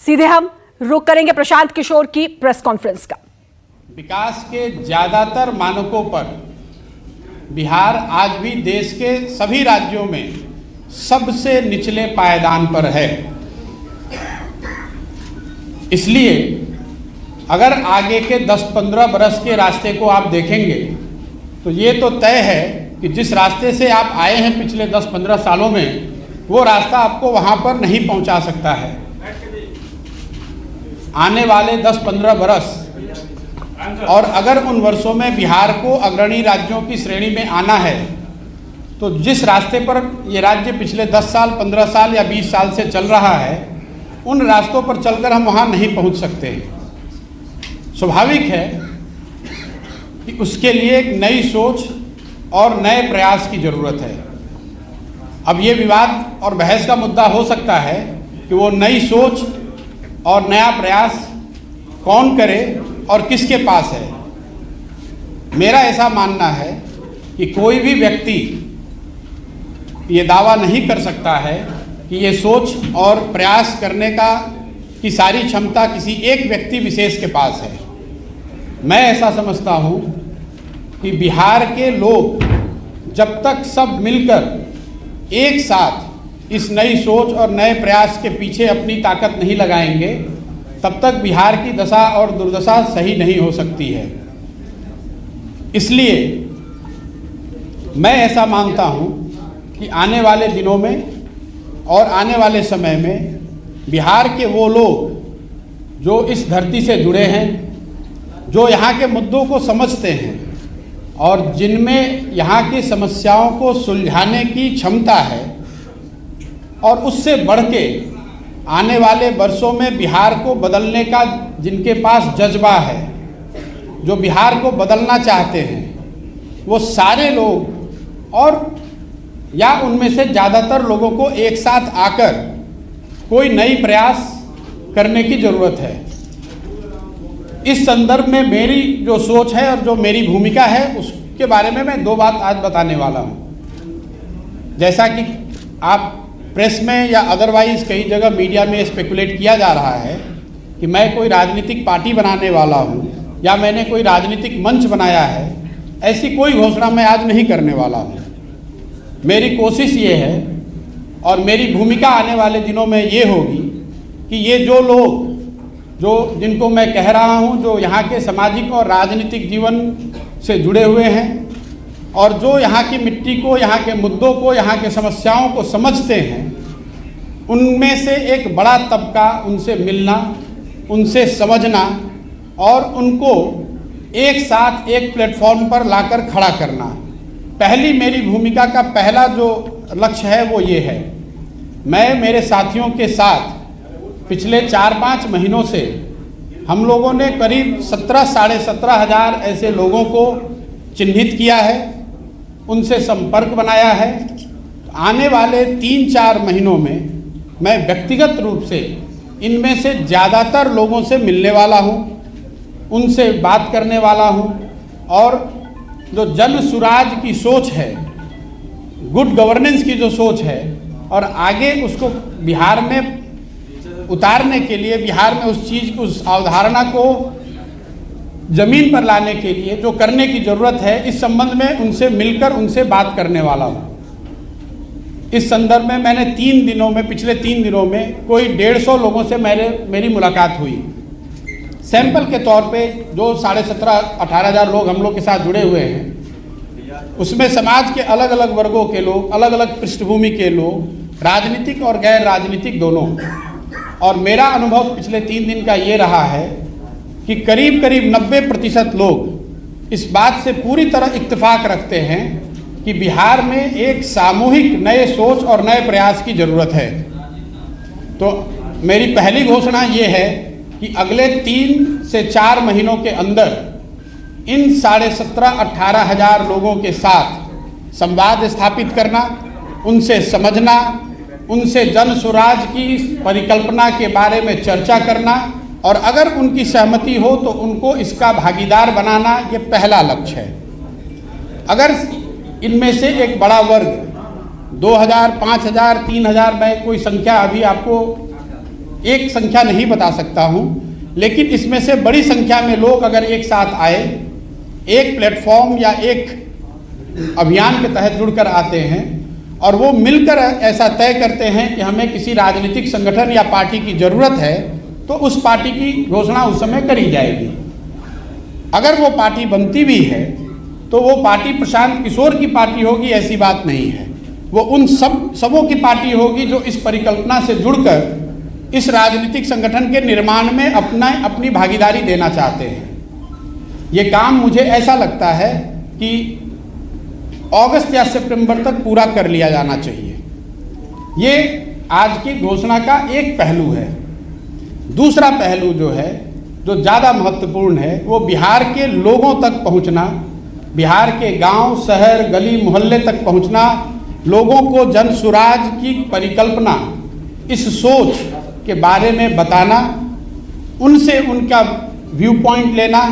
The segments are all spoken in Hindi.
सीधे हम रुख करेंगे प्रशांत किशोर की प्रेस कॉन्फ्रेंस का। विकास के ज्यादातर मानकों पर बिहार आज भी देश के सभी राज्यों में सबसे निचले पायदान पर है। इसलिए अगर आगे के 10-15 बरस के रास्ते को आप देखेंगे तो ये तो तय है कि जिस रास्ते से आप आए हैं पिछले 10-15 सालों में, वो रास्ता आपको वहाँ पर नहीं पहुँचा सकता है। आने वाले 10-15 बरस और अगर उन वर्षों में बिहार को अग्रणी राज्यों की श्रेणी में आना है तो जिस रास्ते पर ये राज्य पिछले 10 साल, 15 साल या 20 साल से चल रहा है, उन रास्तों पर चलकर हम वहाँ नहीं पहुँच सकते। स्वाभाविक है कि उसके लिए एक नई सोच और नए प्रयास की ज़रूरत है। अब ये विवाद और बहस का मुद्दा हो सकता है कि वो नई सोच और नया प्रयास कौन करे और किसके पास है। मेरा ऐसा मानना है कि कोई भी व्यक्ति ये दावा नहीं कर सकता है कि ये सोच और प्रयास करने की सारी क्षमता किसी एक व्यक्ति विशेष के पास है। मैं ऐसा समझता हूँ कि बिहार के लोग जब तक सब मिलकर एक साथ इस नई सोच और नए प्रयास के पीछे अपनी ताकत नहीं लगाएंगे, तब तक बिहार की दशा और दुर्दशा सही नहीं हो सकती है। इसलिए मैं ऐसा मानता हूँ कि आने वाले दिनों में और आने वाले समय में बिहार के वो लोग जो इस धरती से जुड़े हैं, जो यहाँ के मुद्दों को समझते हैं और जिनमें यहाँ की समस्याओं को सुलझाने की क्षमता है और उससे बढ़ के आने वाले वर्षों में बिहार को बदलने का जिनके पास जज्बा है, जो बिहार को बदलना चाहते हैं, वो सारे लोग और या उनमें से ज़्यादातर लोगों को एक साथ आकर कोई नई प्रयास करने की ज़रूरत है। इस संदर्भ में मेरी जो सोच है और जो मेरी भूमिका है उसके बारे में मैं 2 बात आज बताने वाला हूँ। जैसा कि आप प्रेस में या अदरवाइज कई जगह मीडिया में स्पेकुलेट किया जा रहा है कि मैं कोई राजनीतिक पार्टी बनाने वाला हूँ या मैंने कोई राजनीतिक मंच बनाया है, ऐसी कोई घोषणा मैं आज नहीं करने वाला हूँ। मेरी कोशिश ये है और मेरी भूमिका आने वाले दिनों में ये होगी कि ये जो लोग जिनको मैं कह रहा हूँ, जो यहाँ के सामाजिक और राजनीतिक जीवन से जुड़े हुए हैं और जो यहाँ की मिट्टी को, यहाँ के मुद्दों को, यहाँ के समस्याओं को समझते हैं, उनमें से एक बड़ा तबका उनसे मिलना, उनसे समझना और उनको एक साथ एक प्लेटफॉर्म पर लाकर खड़ा करना। पहली मेरी भूमिका का पहला जो लक्ष्य है वो ये है। मैं मेरे साथियों के साथ पिछले 4-5 महीनों से हम लोगों ने करीब 17,500 हज़ार ऐसे लोगों को चिन्हित किया है, उनसे संपर्क बनाया है। आने वाले 3-4 महीनों में मैं व्यक्तिगत रूप से इनमें से ज़्यादातर लोगों से मिलने वाला हूँ, उनसे बात करने वाला हूँ और जो जन सुराज की सोच है, गुड गवर्नेंस की जो सोच है और आगे उसको बिहार में उतारने के लिए, बिहार में उस चीज़ को, उस अवधारणा को ज़मीन पर लाने के लिए जो करने की ज़रूरत है, इस संबंध में उनसे मिलकर उनसे बात करने वाला हूँ। इस संदर्भ में मैंने पिछले 3 दिनों में कोई 150 लोगों से मेरी मुलाकात हुई। सैंपल के तौर पे जो 17,500-18 हज़ार लोग हम लोग के साथ जुड़े हुए हैं, उसमें समाज के अलग अलग वर्गों के लोग, अलग अलग पृष्ठभूमि के लोग, राजनीतिक और गैर राजनीतिक दोनों। और मेरा अनुभव पिछले 3 दिन का ये रहा है कि करीब 90% लोग इस बात से पूरी तरह इत्तेफाक रखते हैं कि बिहार में एक सामूहिक नए सोच और नए प्रयास की ज़रूरत है। तो मेरी पहली घोषणा ये है कि अगले 3 से 4 महीनों के अंदर इन 17,500-18 हज़ार लोगों के साथ संवाद स्थापित करना, उनसे समझना, उनसे जन सुराज की परिकल्पना के बारे में चर्चा करना और अगर उनकी सहमति हो तो उनको इसका भागीदार बनाना, ये पहला लक्ष्य है। अगर इनमें से एक बड़ा वर्ग 2,000, 5,000, 3,000, मैं कोई संख्या अभी आपको एक संख्या नहीं बता सकता हूं, लेकिन इसमें से बड़ी संख्या में लोग अगर एक साथ आए, एक प्लेटफॉर्म या एक अभियान के तहत जुड़कर आते हैं और वो मिलकर ऐसा तय करते हैं कि हमें किसी राजनीतिक संगठन या पार्टी की ज़रूरत है, तो उस पार्टी की घोषणा उस समय करी जाएगी। अगर वो पार्टी बनती भी है तो वो पार्टी प्रशांत किशोर की पार्टी होगी, ऐसी बात नहीं है। वो उन सबों की पार्टी होगी जो इस परिकल्पना से जुड़कर इस राजनीतिक संगठन के निर्माण में अपनी भागीदारी देना चाहते हैं। ये काम मुझे ऐसा लगता है कि अगस्त या सितंबर तक पूरा कर लिया जाना चाहिए। ये आज की घोषणा का एक पहलू है। दूसरा पहलू जो है, जो ज़्यादा महत्वपूर्ण है, वो बिहार के लोगों तक पहुंचना, बिहार के गांव, शहर, गली मोहल्ले तक पहुंचना, लोगों को जन सुराज की परिकल्पना, इस सोच के बारे में बताना, उनसे उनका व्यू पॉइंट लेना,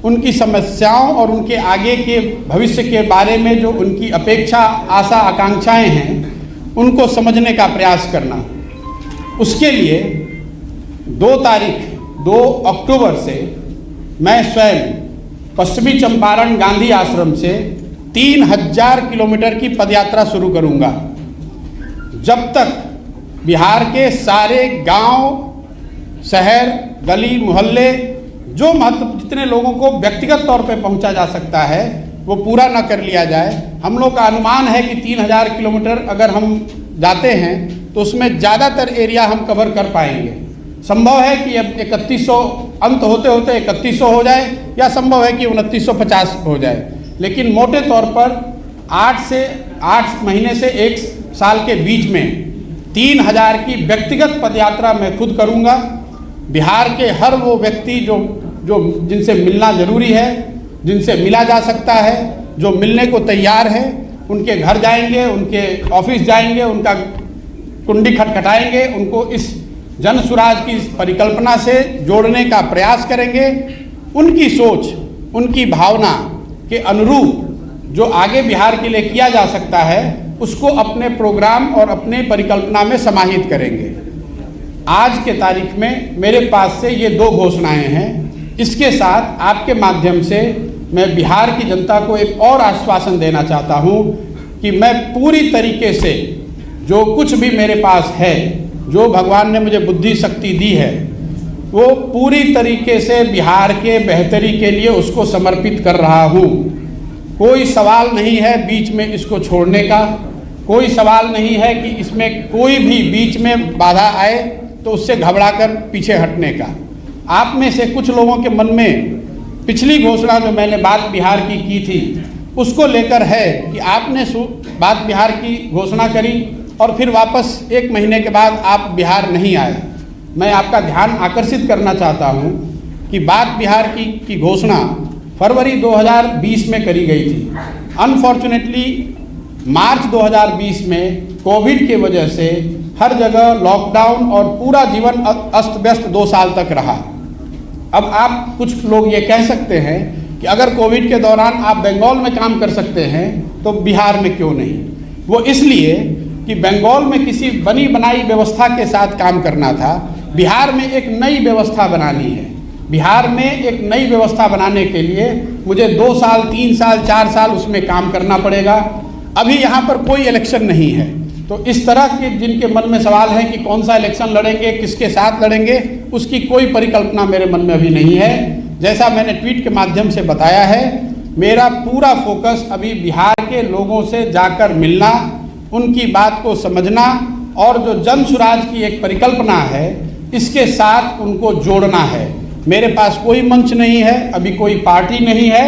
उनकी समस्याओं और उनके आगे के भविष्य के बारे में जो उनकी अपेक्षा, आशा, आकांक्षाएं हैं, उनको समझने का प्रयास करना। उसके लिए 2 अक्टूबर से मैं स्वयं पश्चिमी चंपारण गांधी आश्रम से 3000 किलोमीटर की पदयात्रा शुरू करूंगा। जब तक बिहार के सारे गांव, शहर, गली मोहल्ले, जो जितने लोगों को व्यक्तिगत तौर पे पहुंचा जा सकता है, वो पूरा न कर लिया जाए। हम लोग का अनुमान है कि 3000 किलोमीटर अगर हम जाते हैं तो उसमें ज़्यादातर एरिया हम कवर कर पाएंगे। संभव है कि अब 3100 अंत होते होते 3100 हो जाए, या संभव है कि 2950 हो जाए, लेकिन मोटे तौर पर 8 महीने से 1 साल के बीच में 3000 की व्यक्तिगत पदयात्रा मैं खुद करूंगा। बिहार के हर वो व्यक्ति जो जिनसे मिलना जरूरी है, जिनसे मिला जा सकता है, जो मिलने को तैयार है, उनके घर जाएंगे, उनके ऑफिस जाएंगे, उनका कुंडी खटखटाएंगे, उनको इस जन सुराज की परिकल्पना से जोड़ने का प्रयास करेंगे। उनकी सोच, उनकी भावना के अनुरूप जो आगे बिहार के लिए किया जा सकता है, उसको अपने प्रोग्राम और अपने परिकल्पना में समाहित करेंगे। आज के तारीख में मेरे पास से ये 2 घोषणाएं हैं। इसके साथ आपके माध्यम से मैं बिहार की जनता को एक और आश्वासन देना चाहता हूं कि मैं पूरी तरीके से जो कुछ भी मेरे पास है, जो भगवान ने मुझे बुद्धि शक्ति दी है, वो पूरी तरीके से बिहार के बेहतरी के लिए उसको समर्पित कर रहा हूँ। कोई सवाल नहीं है बीच में इसको छोड़ने का, कोई सवाल नहीं है कि इसमें कोई भी बीच में बाधा आए तो उससे घबराकर पीछे हटने का। आप में से कुछ लोगों के मन में पिछली घोषणा जो मैंने बात बिहार की थी, उसको लेकर है कि आपने बात बिहार की घोषणा करी और फिर वापस 1 महीने के बाद आप बिहार नहीं आए। मैं आपका ध्यान आकर्षित करना चाहता हूं कि बात बिहार की घोषणा फरवरी 2020 में करी गई थी। अनफॉर्चुनेटली मार्च 2020 में कोविड के वजह से हर जगह लॉकडाउन और पूरा जीवन अस्त व्यस्त 2 साल तक रहा। अब आप कुछ लोग ये कह सकते हैं कि अगर कोविड के दौरान आप बंगाल में काम कर सकते हैं तो बिहार में क्यों नहीं। वो इसलिए कि बंगाल में किसी बनी बनाई व्यवस्था के साथ काम करना था, बिहार में एक नई व्यवस्था बनानी है। बिहार में एक नई व्यवस्था बनाने के लिए मुझे 2 साल, 3 साल, 4 साल उसमें काम करना पड़ेगा। अभी यहाँ पर कोई इलेक्शन नहीं है, तो इस तरह के जिनके मन में सवाल है कि कौन सा इलेक्शन लड़ेंगे, किसके साथ लड़ेंगे, उसकी कोई परिकल्पना मेरे मन में अभी नहीं है। जैसा मैंने ट्वीट के माध्यम से बताया है, मेरा पूरा फोकस अभी बिहार के लोगों से जाकर मिलना, उनकी बात को समझना और जो जन सुराज की एक परिकल्पना है इसके साथ उनको जोड़ना है। मेरे पास कोई मंच नहीं है, अभी कोई पार्टी नहीं है,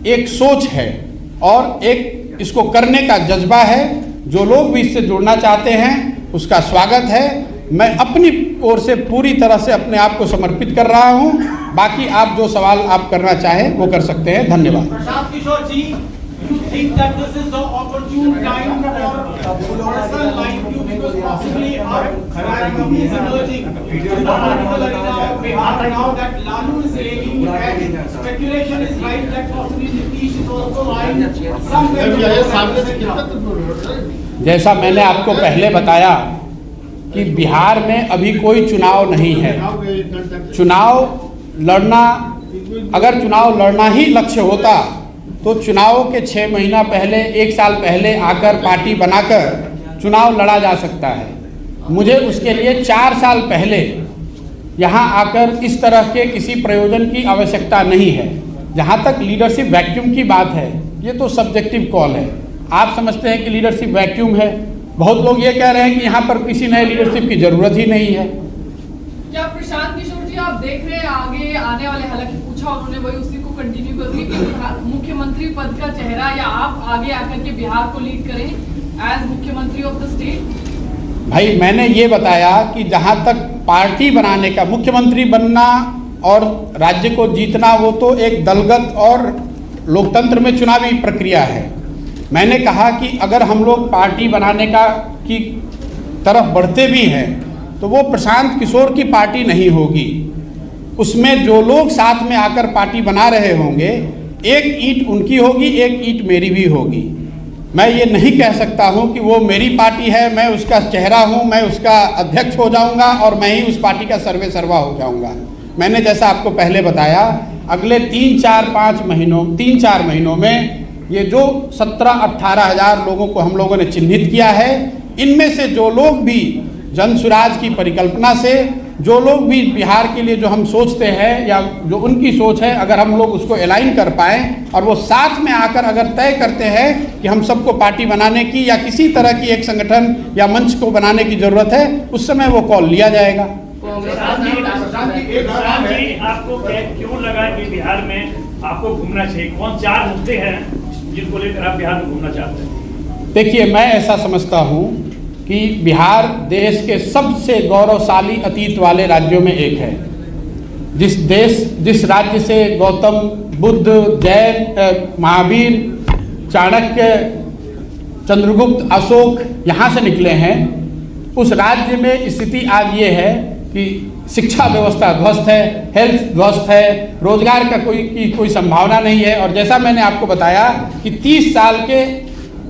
एक सोच है और एक इसको करने का जज्बा है। जो लोग भी इससे जुड़ना चाहते हैं उसका स्वागत है। मैं अपनी ओर से पूरी तरह से अपने आप को समर्पित कर रहा हूं। बाकी आप जो सवाल आप करना चाहें वो कर सकते हैं। धन्यवाद। प्रशांत किशोर जी, you think that this is the opportune time for person like you, because possibly our strategy is emerging in the political arena of Bihar now that Lalu is reigning and speculation is right that possibly Nitish is also lying somewhere. जैसा मैंने आपको पहले बताया कि बिहार में अभी कोई चुनाव नहीं है। चुनाव लड़ना, अगर चुनाव लड़ना ही लक्ष्य होता तो चुनाव के 6 महीना पहले, 1 साल पहले आकर पार्टी बनाकर चुनाव लड़ा जा सकता है। मुझे उसके लिए 4 साल पहले यहाँ आकर इस तरह के किसी प्रयोजन की आवश्यकता नहीं है। जहाँ तक लीडरशिप वैक्यूम की बात है, ये तो सब्जेक्टिव कॉल है। आप समझते हैं कि लीडरशिप वैक्यूम है, बहुत लोग ये कह रहे हैं कि यहाँ पर किसी नए लीडरशिप की जरूरत ही नहीं है। क्या प्रशांत किशोर जी आप देख रहे हैं आगे आने वाले, हालांकि पूछा उन्होंने वही उसी को कंटिन्यू करूंगी कि मुख्यमंत्री पद का चेहरा या आप आगे आकर के बिहार को लीड करें एज मुख्यमंत्री ऑफ द स्टेट? भाई मैंने ये बताया कि जहाँ तक पार्टी बनाने का, मुख्यमंत्री बनना और राज्य को जीतना वो तो एक दलगत और लोकतंत्र में चुनावी प्रक्रिया है। मैंने कहा कि अगर हम लोग पार्टी बनाने की तरफ बढ़ते भी हैं तो वो प्रशांत किशोर की पार्टी नहीं होगी। उसमें जो लोग साथ में आकर पार्टी बना रहे होंगे, एक ईंट उनकी होगी, एक ईंट मेरी भी होगी। मैं ये नहीं कह सकता हूँ कि वो मेरी पार्टी है, मैं उसका चेहरा हूँ, मैं उसका अध्यक्ष हो जाऊँगा और मैं ही उस पार्टी का सर्वे सर्वा हो जाऊँगा। मैंने जैसा आपको पहले बताया, अगले 3-4 महीनों में ये जो 17-18 हज़ार लोगों को हम लोगों ने चिन्हित किया है, इनमें से जो लोग भी जन स्वराज की परिकल्पना से, जो लोग भी बिहार के लिए जो हम सोचते हैं या जो उनकी सोच है, अगर हम लोग उसको अलाइन कर पाएँ और वो साथ में आकर अगर तय करते हैं कि हम सबको पार्टी बनाने की या किसी तरह की एक संगठन या मंच को बनाने की ज़रूरत है, उस समय वो कॉल लिया जाएगा। आपको क्यों लगा कि बिहार में आपको घूमना चाहिए? कौन 4 मुद्दे हैं जिनको लेकर आप बिहार में घूमना चाहते हैं? देखिए, मैं ऐसा समझता हूँ कि बिहार देश के सबसे गौरवशाली अतीत वाले राज्यों में एक है। जिस राज्य से गौतम बुद्ध, जैन, महावीर, चाणक्य, चंद्रगुप्त, अशोक यहाँ से निकले हैं, उस राज्य में स्थिति आज ये है कि शिक्षा व्यवस्था ध्वस्त है, हेल्थ ध्वस्त है, रोजगार का कोई संभावना नहीं है। और जैसा मैंने आपको बताया कि 30 साल के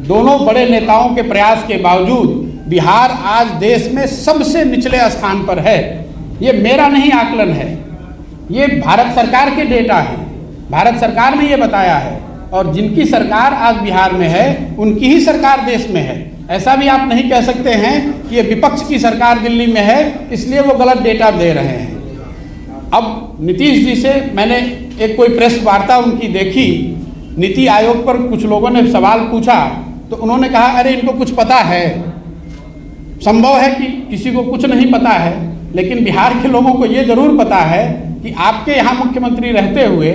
दोनों बड़े नेताओं के प्रयास के बावजूद बिहार आज देश में सबसे निचले स्थान पर है। ये मेरा नहीं आकलन है, ये भारत सरकार के डेटा है। भारत सरकार ने ये बताया है और जिनकी सरकार आज बिहार में है उनकी ही सरकार देश में है। ऐसा भी आप नहीं कह सकते हैं कि ये विपक्ष की सरकार दिल्ली में है इसलिए वो गलत डेटा दे रहे हैं। अब नीतीश जी से मैंने एक कोई प्रेस वार्ता उनकी देखी, नीति आयोग पर कुछ लोगों ने सवाल पूछा तो उन्होंने कहा अरे इनको कुछ पता है। संभव है कि किसी को कुछ नहीं पता है, लेकिन बिहार के लोगों को ये जरूर पता है कि आपके यहाँ मुख्यमंत्री रहते हुए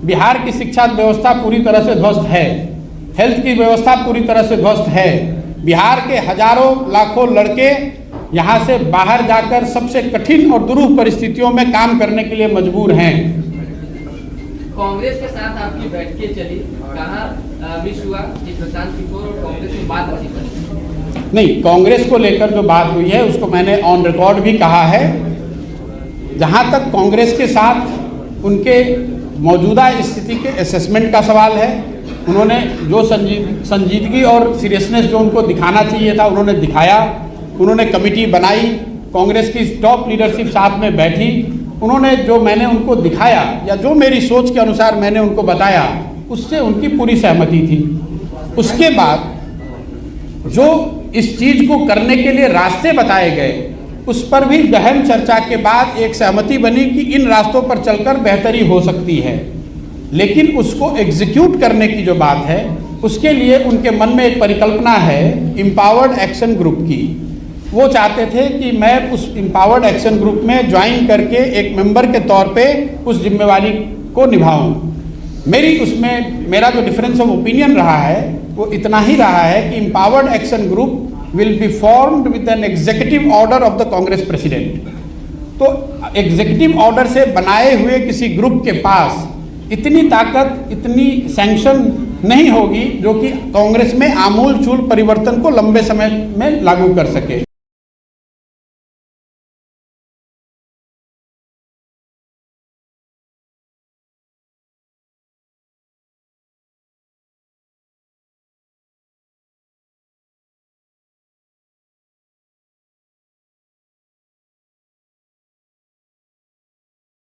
बिहार की शिक्षा व्यवस्था पूरी तरह से ध्वस्त है, हेल्थ की व्यवस्था पूरी तरह से ध्वस्त है। बिहार के हजारों लाखों लड़के यहाँ से बाहर जाकर सबसे कठिन और दुरूह परिस्थितियों में काम करने के लिए मजबूर हैं। कांग्रेस के साथ आपकी बैठकें चली, कहाँ मिस हुआ कि प्रशांत किशोर और कांग्रेस में बात अच्छी बनी? नहीं, कांग्रेस को लेकर जो बात हुई है उसको मैंने ऑन रिकॉर्ड भी कहा है। जहाँ तक कांग्रेस के साथ उनके मौजूदा स्थिति के असेसमेंट का सवाल है, उन्होंने जो संजीदगी और सीरियसनेस जो उनको दिखाना चाहिए था उन्होंने दिखाया। उन्होंने कमेटी बनाई, कांग्रेस की टॉप लीडरशिप साथ में बैठी, उन्होंने जो मैंने उनको दिखाया या जो मेरी सोच के अनुसार मैंने उनको बताया उससे उनकी पूरी सहमति थी। उसके बाद जो इस चीज़ को करने के लिए रास्ते बताए गए उस पर भी गहन चर्चा के बाद एक सहमति बनी कि इन रास्तों पर चलकर बेहतरी हो सकती है। लेकिन उसको एग्जीक्यूट करने की जो बात है उसके लिए उनके मन में एक परिकल्पना है एम्पावर्ड एक्शन ग्रुप की। वो चाहते थे कि मैं उस एम्पावर्ड एक्शन ग्रुप में ज्वाइन करके एक मेंबर के तौर पे उस जिम्मेवारी को निभाऊं। मेरा जो डिफरेंस ऑफ ओपिनियन रहा है वो इतना ही रहा है कि empowered action group will be formed with an executive order of the Congress president। तो एग्जीक्यूटिव ऑर्डर से बनाए हुए किसी ग्रुप के पास इतनी ताकत, इतनी सैंक्शन नहीं होगी जो कि कांग्रेस में आमूल चूल परिवर्तन को लंबे समय में लागू कर सके।